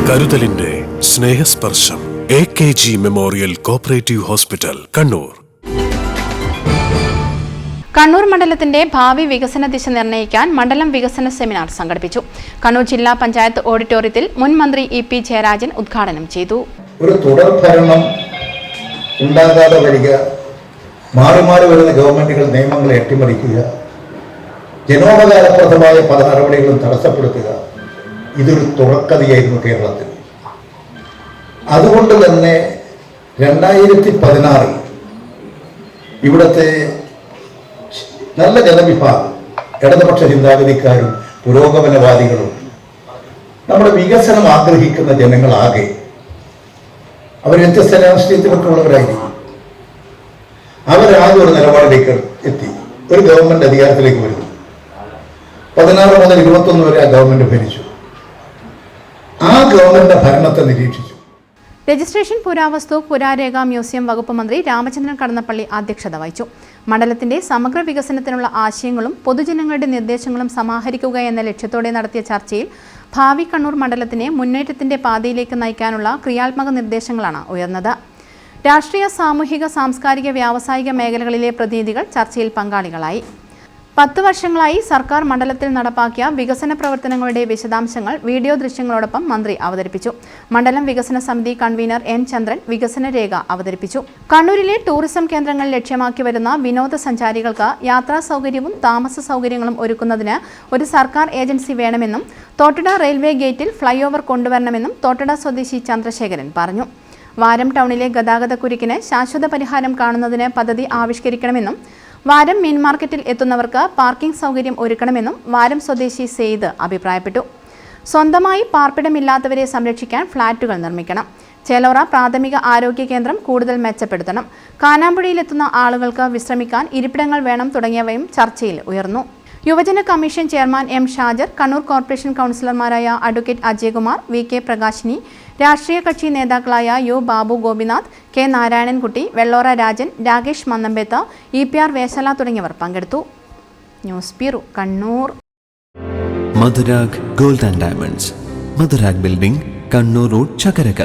കരുതലിന്റെ സ്നേഹസ്പർശം AKG memorial cooperative hospital, Kannur. Kannur മണ്ഡലത്തിന്റെ ഭാവി വികസന ദിശ നിർണ്ണയിക്കാൻ മണ്ഡലം വികസന സെമിനാർ സംഘടിപ്പിച്ചു. കണ്ണൂർ ജില്ലാ പഞ്ചായത്ത് ഓഡിറ്റോറിയത്തിൽ മുൻ മന്ത്രി EP ജയരാജൻ ഉദ്ഘാടനം ചെയ്തു. ഒരു തുടർ ഭരണം ഉണ്ടാകാതെ വരിക, മാറി മാറി വരുന്ന ഗവൺമെന്റുകൾ നിയമങ്ങളെ അട്ടിമറിക്കുക, ജനോപകാരപ്രദമായ പല നടപടികളും തടസ്സപ്പെടുത്തുക, ഇതൊരു തുടർക്കഥയായിരുന്നു കേരളത്തിൽ. അതുകൊണ്ട് തന്നെ 2016 ഇവിടുത്തെ നല്ല ജനവിഭാഗം, ഇടതുപക്ഷ ചിന്താഗതിക്കാരും പുരോഗമനവാദികളും നമ്മുടെ വികസനം ആഗ്രഹിക്കുന്ന ജനങ്ങളാകെ അവർ വ്യത്യസ്ത രാഷ്ട്രീയത്തിലൊക്കെ ഉള്ളവരായിരിക്കും. അവരാകെ ഒരു നിലപാടിലേക്ക് എത്തി. ഒരു ഗവൺമെന്റ് അധികാരത്തിലേക്ക് വരുന്നു. 16 മുതൽ 21 വരെ ആ ഗവൺമെന്റ് ഭരിച്ചു. ആ ഗവൺമെന്റിന്റെ ഭരണത്തെ നിരീക്ഷിച്ചു. രജിസ്ട്രേഷൻ, പുരാവസ്തു, പുരാരേഖ മ്യൂസിയം വകുപ്പ് മന്ത്രി രാമചന്ദ്രൻ കടന്നപ്പള്ളി അധ്യക്ഷത വഹിച്ചു. മണ്ഡലത്തിന്റെ സമഗ്ര വികസനത്തിനുള്ള ആശയങ്ങളും പൊതുജനങ്ങളുടെ നിർദ്ദേശങ്ങളും സമാഹരിക്കുക എന്ന ലക്ഷ്യത്തോടെ നടത്തിയ ചർച്ചയിൽ ഭാവി കണ്ണൂർ മണ്ഡലത്തിനെ മുന്നേറ്റത്തിന്റെ പാതയിലേക്ക് നയിക്കാനുള്ള ക്രിയാത്മക നിർദ്ദേശങ്ങളാണ് ഉയർന്നത്. രാഷ്ട്രീയ, സാമൂഹിക, സാംസ്കാരിക, വ്യാവസായിക മേഖലകളിലെ പ്രതിനിധികൾ ചർച്ചയിൽ പങ്കാളികളായി. 10 വർഷങ്ങളായി സർക്കാർ മണ്ഡലത്തിൽ നടപ്പാക്കിയ വികസന പ്രവർത്തനങ്ങളുടെ വിശദാംശങ്ങൾ വീഡിയോ ദൃശ്യങ്ങളോടൊപ്പം മന്ത്രി അവതരിപ്പിച്ചു. മണ്ഡലം വികസന സമിതി കൺവീനർ N ചന്ദ്രൻ വികസന രേഖ അവതരിപ്പിച്ചു. കണ്ണൂരിലെ ടൂറിസം കേന്ദ്രങ്ങൾ ലക്ഷ്യമാക്കി വരുന്ന വിനോദസഞ്ചാരികൾക്ക് യാത്രാ സൗകര്യവും താമസ സൗകര്യങ്ങളും ഒരുക്കുന്നതിന് ഒരു സർക്കാർ ഏജൻസി വേണമെന്നും തോട്ടട റെയിൽവേ ഗേറ്റിൽ ഫ്ലൈ ഓവർ കൊണ്ടുവരണമെന്നും തോട്ടട സ്വദേശി ചന്ദ്രശേഖരൻ പറഞ്ഞു. വാരം ടൗണിലെ ഗതാഗതക്കുരുക്കിന് ശാശ്വത പരിഹാരം കാണുന്നതിന് പദ്ധതി ആവിഷ്കരിക്കണമെന്നും വാരം മീൻ മാർക്കറ്റിൽ എത്തുന്നവർക്ക് പാർക്കിംഗ് സൗകര്യം ഒരുക്കണമെന്നും വാരം സ്വദേശി സെയ്ദ് അഭിപ്രായപ്പെട്ടു. സ്വന്തമായി പാർപ്പിടമില്ലാത്തവരെ സംരക്ഷിക്കാൻ ഫ്ളാറ്റുകൾ നിർമ്മിക്കണം. ചേലോറ പ്രാഥമിക ആരോഗ്യ കേന്ദ്രം കൂടുതൽ മെച്ചപ്പെടുത്തണം. കാനാമ്പുഴയിലെത്തുന്ന ആളുകൾക്ക് വിശ്രമിക്കാൻ ഇരിപ്പിടങ്ങൾ വേണം തുടങ്ങിയവയും ചർച്ചയിൽ ഉയർന്നു. യുവജന commission chairman M Shajar, Kannur corporation കൗൺസിലർമാരായ അഡ്വക്കേറ്റ് അജയ്കുമാർ, VK പ്രകാശിനി, രാഷ്ട്രീയ കക്ഷി നേതാക്കളായ U Babu Gopinath, K Narayanankutty, Vellora Rajan, Rakesh മന്നമ്പേത്ത, EPR വേശല തുടങ്ങിയവർ പങ്കെടുത്തു. News bureau, Kannur. Madhurag gold and diamonds, Madhurag building, Kannur road, Chakkarakal.